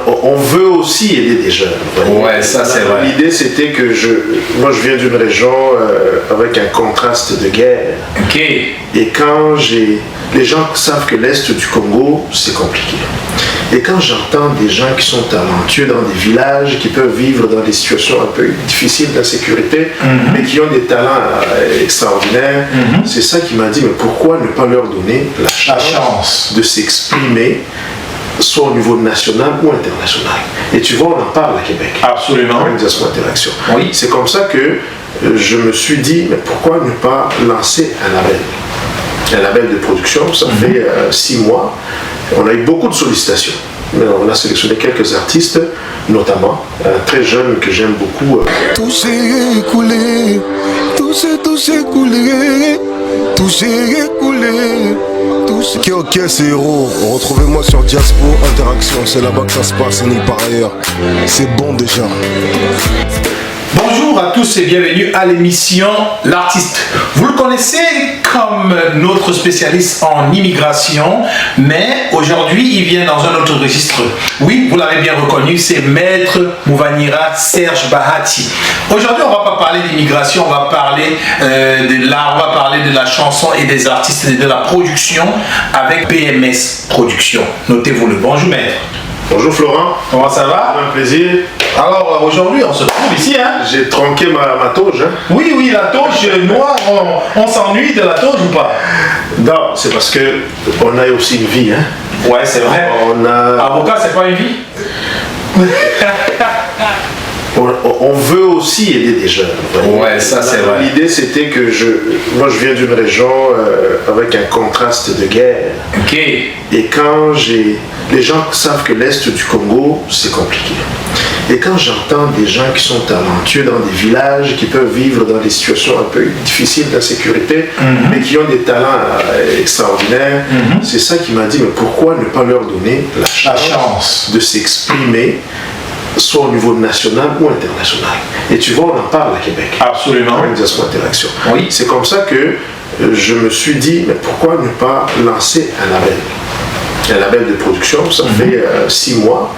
on veut aussi aider des jeunes. Ouais, ça c'est vrai. L'idée c'était que moi je viens d'une région avec un contraste de guerre. Ok. Et quand les gens savent que l'Est du Congo, c'est compliqué. Et quand j'entends des gens qui sont talentueux dans des villages, qui peuvent vivre dans des situations un peu difficiles d'insécurité, mais qui ont des talents extraordinaires, c'est ça qui m'a dit, mais pourquoi ne pas leur donner la chance de s'exprimer, soit au niveau national ou international. Et tu vois, on en parle à Québec. Absolument. Avec Diaspora Interaction. Oui. C'est comme ça que je me suis dit, mais pourquoi ne pas lancer un label? Un label de production, ça fait 6 mois. On a eu beaucoup de sollicitations. Mais on a sélectionné quelques artistes, notamment un très jeune que j'aime beaucoup. Tout s'est écoulé, tout s'est écoulé, tout s'est écoulé. Ok, c'est héros. Retrouvez-moi sur Diaspora Interaction. C'est là-bas que ça se passe et nulle part ailleurs. C'est bon déjà. Bonjour à tous et bienvenue à l'émission L'Artiste. Vous le connaissez comme notre spécialiste en immigration, mais aujourd'hui il vient dans un autre registre. Oui, vous l'avez bien reconnu, c'est Maître Mouvanira Serge Bahati. Aujourd'hui on ne va pas parler d'immigration, on va parler de l'art, on va parler de la chanson et des artistes et de la production avec PMS Production. Notez-vous le. Bonjour Maître. Bonjour Florent. Comment ça va? Un plaisir. Alors aujourd'hui on se trouve ici, hein? J'ai tronqué ma toge. Hein? Oui, la toge noire, on s'ennuie de la toge ou pas? Non, c'est parce que on a aussi une vie. Hein? Ouais, c'est vrai. Avocat, c'est pas une vie? On veut aussi aider des jeunes. Ouais, ça c'est vrai. L'idée c'était que moi je viens d'une région avec un contraste de guerre. Ok. Et quand les gens savent que l'Est du Congo, c'est compliqué. Et quand j'entends des gens qui sont talentueux dans des villages, qui peuvent vivre dans des situations un peu difficiles d'insécurité, mais qui ont des talents extraordinaires, c'est ça qui m'a dit, mais pourquoi ne pas leur donner la chance de s'exprimer, soit au niveau national ou international. Et tu vois, on en parle à Québec. Absolument. Avec Diaspora Interaction. Oui. C'est comme ça que je me suis dit, mais pourquoi ne pas lancer un label? Un label de production, ça fait 6 mois.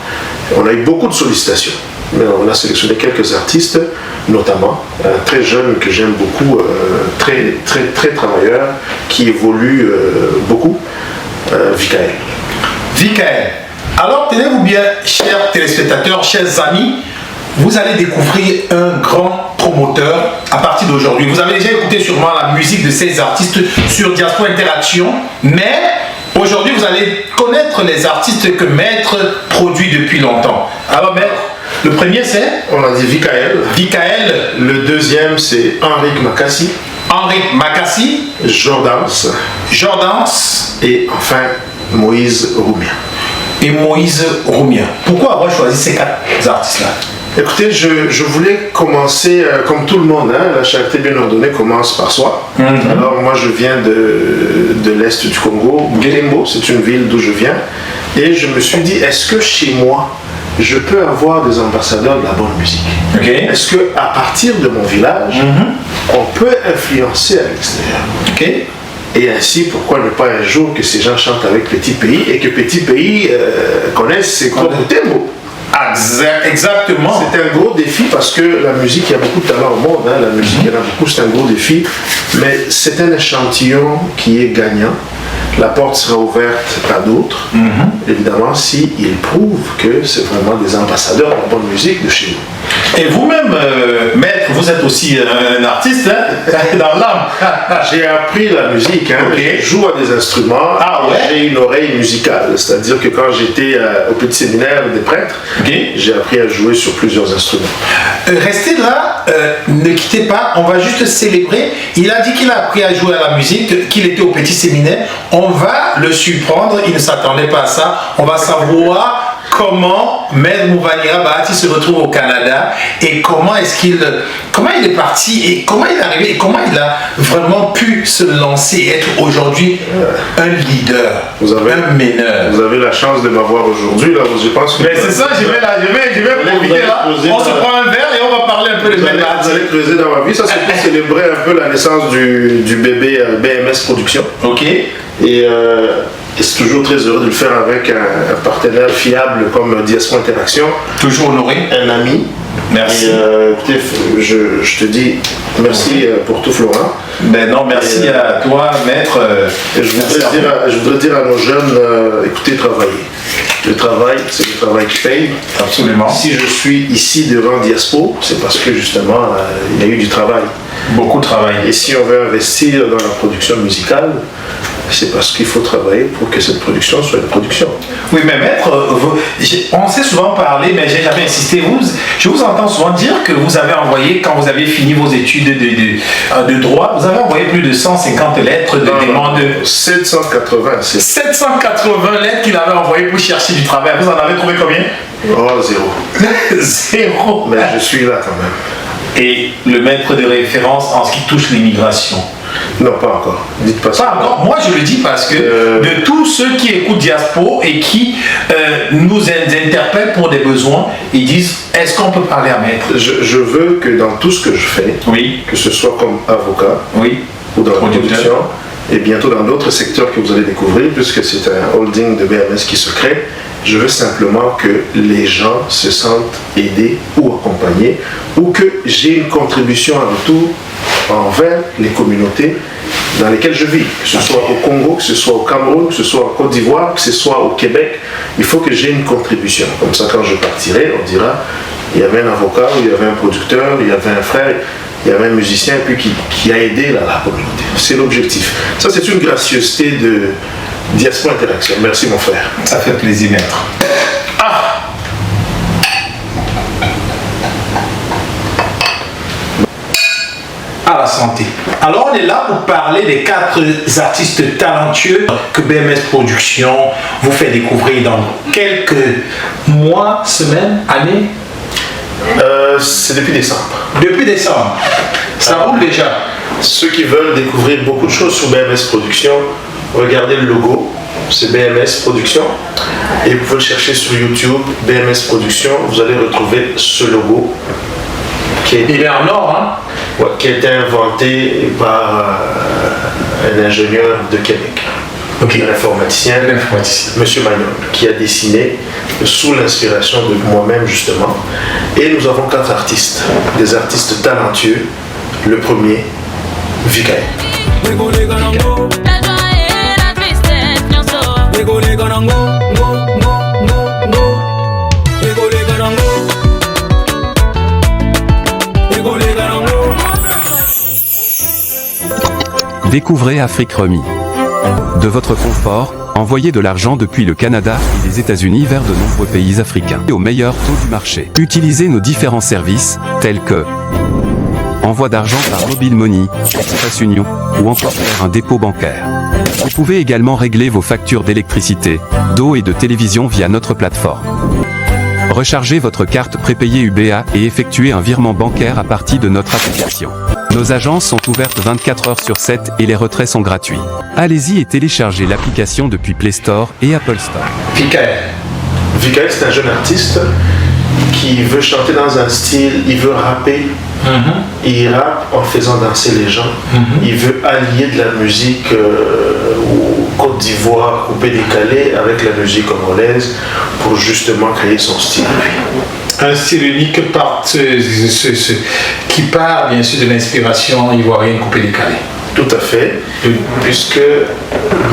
On a eu beaucoup de sollicitations. Mais on a sélectionné quelques artistes, notamment un très jeune que j'aime beaucoup, très travailleur, qui évolue beaucoup, Vikael. Vikael. Alors tenez-vous bien, chers téléspectateurs, chers amis, vous allez découvrir un grand promoteur à partir d'aujourd'hui. Vous avez déjà écouté sûrement la musique de ces artistes sur Diaspora Interaction, mais aujourd'hui vous allez connaître les artistes que Maître produit depuis longtemps. Alors Maître, le premier c'est? On a dit Vikael. Vikael. Le deuxième c'est Henrik Makassi. Henrik Makassi. Jordance. Et enfin Moïse Roumia. Et Moïse Roumia. Pourquoi avoir choisi ces 4 artistes-là? Écoutez, je voulais commencer comme tout le monde, hein, la charité bien ordonnée commence par soi. Alors moi je viens de l'Est du Congo, Butembo, c'est une ville d'où je viens, et je me suis dit, est-ce que chez moi, je peux avoir des ambassadeurs de la bonne musique? Est-ce qu'à partir de mon village, on peut influencer à l'extérieur? Et ainsi, pourquoi ne pas un jour que ces gens chantent avec Petit Pays et que Petit Pays connaisse ses gros Butembo? Exactement. C'est un gros défi parce que la musique, il y a beaucoup de talent au monde, hein, la musique, il y en a beaucoup, c'est un gros défi, mais c'est un échantillon qui est gagnant. La porte sera ouverte à d'autres, évidemment, s'ils prouvent que c'est vraiment des ambassadeurs de la bonne musique de chez nous. Et vous-même, Maître, vous êtes aussi un artiste, hein, dans l'âme. J'ai appris la musique, hein, je joue à des instruments, j'ai une oreille musicale, c'est-à-dire que quand j'étais au petit séminaire des prêtres, j'ai appris à jouer sur plusieurs instruments. Restez là, ne quittez pas, on va juste célébrer. Il a dit qu'il a appris à jouer à la musique, qu'il était au petit séminaire. On va le surprendre, il ne s'attendait pas à ça. On va savoir comment Maître Mouvanira Bahati se retrouve au Canada et comment il est parti et comment il est arrivé et comment il a vraiment pu se lancer et être aujourd'hui un leader, un meneur. Vous avez la chance de m'avoir aujourd'hui là, je pense que... Mais c'est ça, je vais profiter là, on se prend un verre et on va parler un peu de Maître Bahati. Vous allez creuser dans ma vie, ça c'est pour célébrer un peu la naissance du bébé BMS Production. Ok. Et Et c'est toujours très heureux de le faire avec un partenaire fiable comme Diaspora Interaction. Toujours honoré. Un ami. Merci. Et, écoutez, je te dis merci pour tout, Florent. Ben non, merci à toi, maître. Et je voudrais dire à nos jeunes, écoutez, travaillez. Le travail, c'est le travail qui paye. Absolument. Si je suis ici devant Diaspo, c'est parce que justement, il y a eu du travail. Beaucoup de travail. Et si on veut investir dans la production musicale, c'est parce qu'il faut travailler pour que cette production soit une production. Oui, mais maître, on s'est souvent parlé, mais j'ai jamais insisté. Je vous entends souvent dire que vous avez envoyé, quand vous avez fini vos études de droit, vous avez envoyé plus de 150 lettres de demande. 780, c'est 780 lettres qu'il avait envoyées pour chercher du travail. Vous en avez trouvé combien? Oh, zéro. Zéro. Mais je suis là quand même. Et le maître de référence en ce qui touche l'immigration? Non, pas encore. Dites pas ça. Pas encore. Moi, je le dis parce que de tous ceux qui écoutent Diaspo et qui nous interpellent pour des besoins, ils disent, est-ce qu'on peut parler à maître? Je veux que dans tout ce que je fais, oui, que ce soit comme avocat, oui, ou dans la production, et bientôt dans d'autres secteurs que vous allez découvrir, puisque c'est un holding de BMS qui se crée, je veux simplement que les gens se sentent aidés ou accompagnés, ou que j'ai une contribution en retour envers les communautés dans lesquelles je vis, que ce soit au Congo, que ce soit au Cameroun, que ce soit en Côte d'Ivoire, que ce soit au Québec. Il faut que j'ai une contribution. Comme ça, quand je partirai, on dira, il y avait un avocat, il y avait un producteur, il y avait un frère, il y avait un musicien, et puis qui a aidé la communauté. C'est l'objectif. Ça, c'est une gracieuseté de Diaspora Interaction. Merci, mon frère. Ça fait plaisir, maître. À la santé. Alors on est là pour parler des 4 artistes talentueux que BMS Productions vous fait découvrir dans quelques mois, semaines, années. C'est depuis décembre. Depuis décembre. Ça roule déjà. Ceux qui veulent découvrir beaucoup de choses sur BMS Productions, regardez le logo, c'est BMS Productions. Et vous pouvez le chercher sur YouTube, BMS Productions, vous allez retrouver ce logo. Il est en or, hein? Ouais, qui a été inventé par un ingénieur de Québec. Okay. Un informaticien, M. Magnon, qui a dessiné sous l'inspiration de moi-même justement. Et nous avons 4 artistes, des artistes talentueux. Le premier, Vikae. Découvrez Afrique Remis. De votre confort, envoyez de l'argent depuis le Canada et les États-Unis vers de nombreux pays africains et au meilleur taux du marché. Utilisez nos différents services, tels que envoi d'argent par Mobile Money, Express Union, ou encore faire un dépôt bancaire. Vous pouvez également régler vos factures d'électricité, d'eau et de télévision via notre plateforme. Rechargez votre carte prépayée UBA et effectuez un virement bancaire à partir de notre application. Nos agences sont ouvertes 24 heures sur 7 et les retraits sont gratuits. Allez-y et téléchargez l'application depuis Play Store et Apple Store. Vikae, c'est un jeune artiste qui veut chanter dans un style, il veut rapper. Il rappe en faisant danser les gens. Il veut allier de la musique au Côte d'Ivoire, coupé décalé, avec la musique congolaise pour justement créer son style. Un style unique qui part bien sûr de l'inspiration ivoirienne coupé décalé. Tout à fait, puisque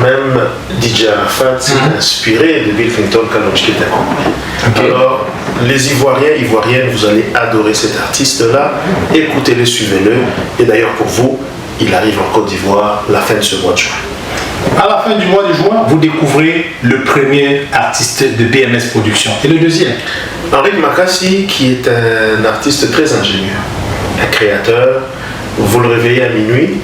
même DJ Arafat s'est inspiré de Bill Clinton quand il était congolais. Alors, les Ivoiriennes, vous allez adorer cet artiste-là. Écoutez-le, suivez-le. Et d'ailleurs, pour vous, il arrive en Côte d'Ivoire la fin de ce mois de juin. À la fin du mois de juin, vous découvrez le premier artiste de BMS Productions. Et le deuxième? Henri Makassi, qui est un artiste très ingénieux, un créateur. Vous le réveillez à minuit,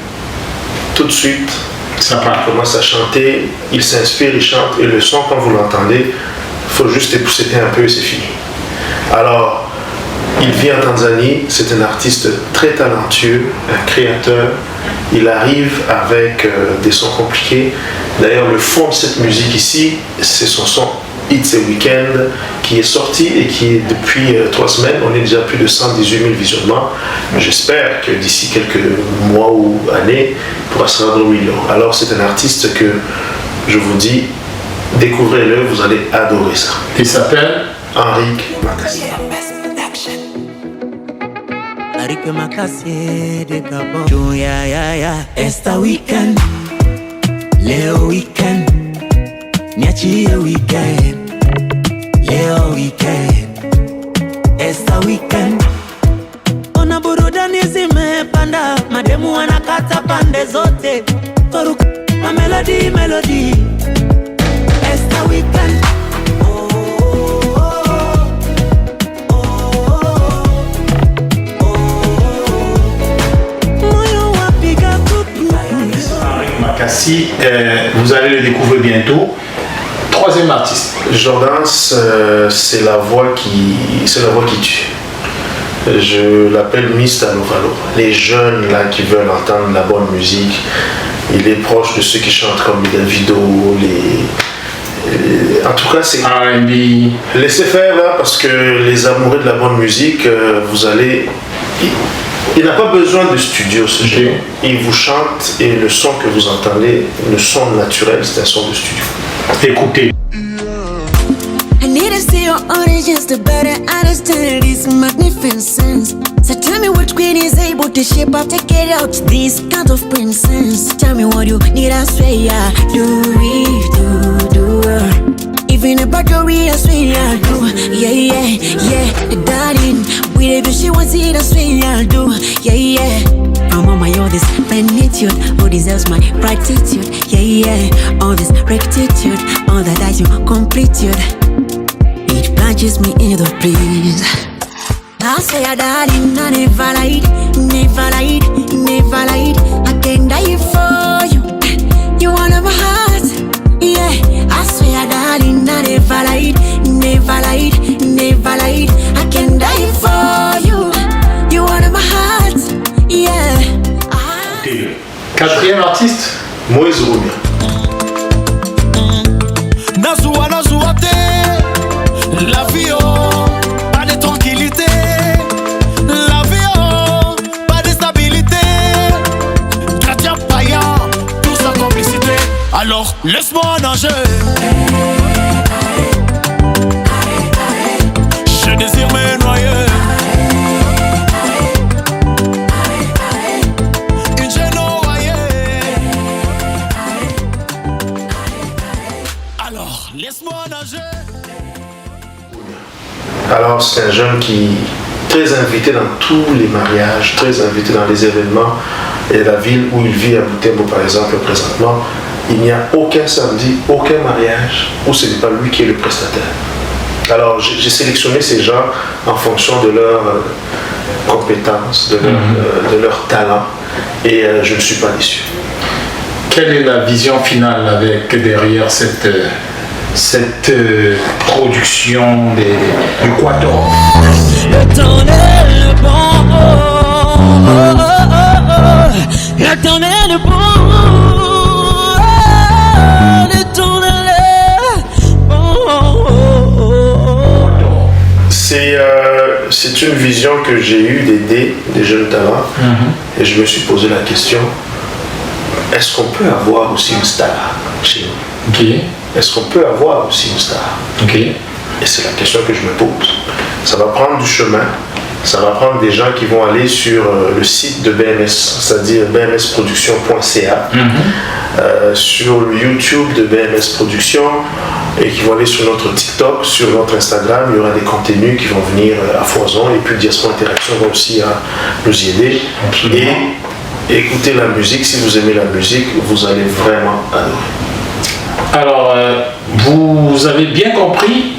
tout de suite, il commence à chanter, il s'inspire, il chante, et le son, quand vous l'entendez, il faut juste épousseter un peu et c'est fini. Alors, il vit en Tanzanie, c'est un artiste très talentueux, un créateur. Il arrive avec des sons compliqués. D'ailleurs, le fond de cette musique ici, c'est son son It's a Weekend qui est sorti et qui est depuis 3 semaines, on est déjà à plus de 118 000 visionnements. J'espère que d'ici quelques mois ou années, il pourra se rendre au million. Alors c'est un artiste que je vous dis, Découvrez-le, vous allez adorer ça. Il s'appelle Henrique Makassi. Henrique Makassi de Gabon. Esta weekend, Leo weekend, niachie weekend, Leo weekend, esta weekend. Ona burudani zimepanda, mademu wanakata pande zote, koruka na melody, esta weekend. Makassi, vous allez le découvrir bientôt. Troisième artiste. Jordan, c'est la voix qui tue. Je l'appelle Mr. Novalo. Les jeunes là qui veulent entendre la bonne musique, il est proche de ceux qui chantent comme Davido, en tout cas c'est R&B. Laissez faire là, parce que les amoureux de la bonne musique, vous allez... Il n'a pas besoin de studio, ce jeune. Il vous chante et le son que vous entendez, le son naturel, c'est un son de studio. Écoutez. I need to see your origins to better understand this magnificence. So tell me which queen is able to shape up, take it out to this kind of princess. Tell me what you need, I swear I do it, do. Even a battery, I swear I do. Yeah, darling. With a she wants it, I swear I do. Yeah. I'm on my all this plenitude, who deserves my gratitude. Yeah. All this rectitude, all that I do completude. It plunges me in the breeze. I swear, darling, I never lied. I can die for you. You all of my heart. Yeah, I swear, darling, I never lied. I can die for you. You are my heart. Yeah. Quatrième artiste. Moïse Roumia. Nazua te, la vie pas de tranquillité, la vie pas de stabilité, gardien païen, tout sa complicité. Alors laisse-moi nager. Je désire me noyer. Une jeune noyée. Alors laisse-moi nager. Alors c'est un jeune qui est très invité dans tous les mariages, très invité dans les événements. Et la ville où il vit, à Butembo par exemple, présentement, il n'y a aucun samedi, aucun mariage où ce n'est pas lui qui est le prestataire. Alors j'ai sélectionné ces gens en fonction de leurs compétences, de leur talent, et je ne suis pas déçu. Quelle est la vision finale avec derrière cette production du Quator? L'éternel bon, l'éternel bon, l'éternel bon. C'est une vision que j'ai eue d'aider des jeunes talents, et je me suis posé la question, est-ce qu'on peut avoir aussi une star chez nous? Okay. Est-ce qu'on peut avoir aussi une star? Okay. Et c'est la question que je me pose. Ça va prendre du chemin, ça va prendre des gens qui vont aller sur le site de BMS, c'est-à-dire bmsproduction.ca, sur le YouTube de BMS Production, et qui vont aller sur notre TikTok, sur notre Instagram. Il y aura des contenus qui vont venir à foison, et puis Diaspora Interaction va aussi nous y aider. Absolument. Et écoutez la musique, si vous aimez la musique, vous allez vraiment adorer. Alors, vous avez bien compris,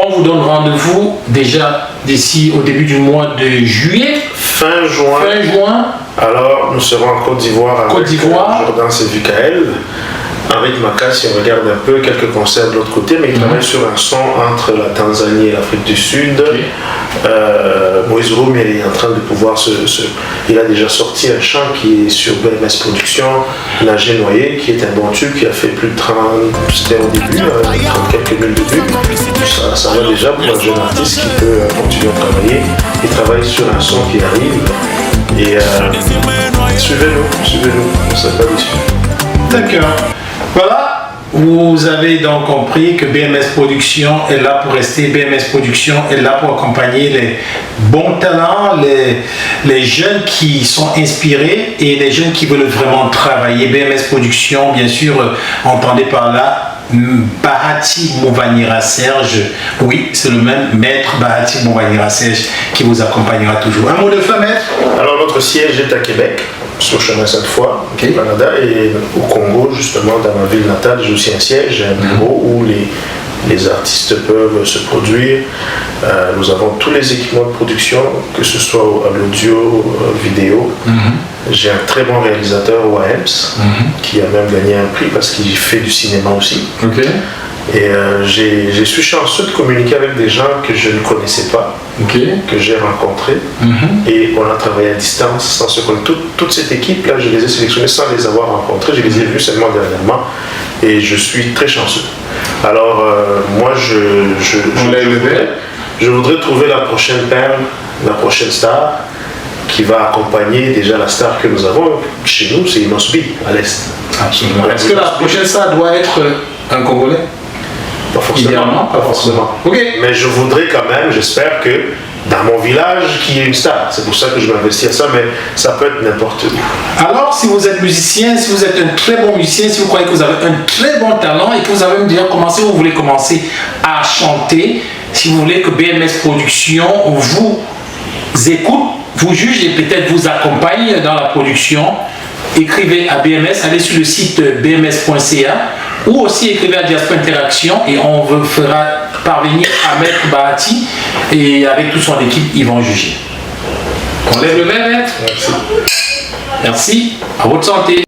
on vous donne rendez-vous déjà d'ici au début du mois de juillet. Fin juin. Alors, nous serons en Côte d'Ivoire avec Jordan Sévicaël. Henrique Makassi, on regarde un peu quelques concerts de l'autre côté, mais il travaille sur un son entre la Tanzanie et l'Afrique du Sud. Moïse Roumia est en train de pouvoir il a déjà sorti un chant qui est sur BMS Production, Nager Noyé, qui est un bon tube, qui a fait plus de 30, c'était au début, 30 quelques mille de vues. Ça va déjà pour un jeune artiste qui peut continuer à travailler. Il travaille sur un son qui arrive. Et suivez-nous, on ne sera pas déçus. D'accord. Voilà, vous avez donc compris que BMS Production est là pour rester. BMS Production est là pour accompagner les bons talents, les jeunes qui sont inspirés et les jeunes qui veulent vraiment travailler. BMS Production, bien sûr, entendez par là Bahati Mouvanira Serge. Oui, c'est le même maître Bahati Mouvanira Serge qui vous accompagnera toujours. Un mot de fin, maître? Alors notre siège est à Québec, sur chemin Sainte-Foy, au Canada, et au Congo, justement, dans ma ville natale, j'ai aussi un siège, j'ai un bureau où les artistes peuvent se produire. Nous avons tous les équipements de production, que ce soit à l'audio, vidéo. J'ai un très bon réalisateur, Wahems, qui a même gagné un prix parce qu'il fait du cinéma aussi. Et je suis chanceux de communiquer avec des gens que je ne connaissais pas, que j'ai rencontrés. Et on a travaillé à distance sans se connaître. Toute cette équipe-là, je les ai sélectionnés sans les avoir rencontrés. Je les ai vus seulement dernièrement. Et je suis très chanceux. Alors, moi, je voudrais trouver la prochaine perle, la prochaine star, qui va accompagner déjà la star que nous avons chez nous, c'est Inosbi, à l'Est. Absolument. Est-ce que la prochaine star doit être un Congolais? Pas forcément. Idéalement, pas forcément. Mais je voudrais quand même, j'espère que dans mon village, qu'il y ait une star. C'est pour ça que je m'investis à ça, mais ça peut être n'importe où. Alors, si vous êtes musicien, si vous êtes un très bon musicien, si vous croyez que vous avez un très bon talent et que vous avez déjà commencé, vous voulez commencer à chanter, si vous voulez que BMS Production vous écoute, vous juge et peut-être vous accompagne dans la production, écrivez à BMS, allez sur le site bms.ca ou aussi écrivez à Diaspo Interaction et on vous fera parvenir à Maître Bahati et avec toute son équipe, ils vont juger. On lève le verre, Maître. Merci. Merci, à votre santé.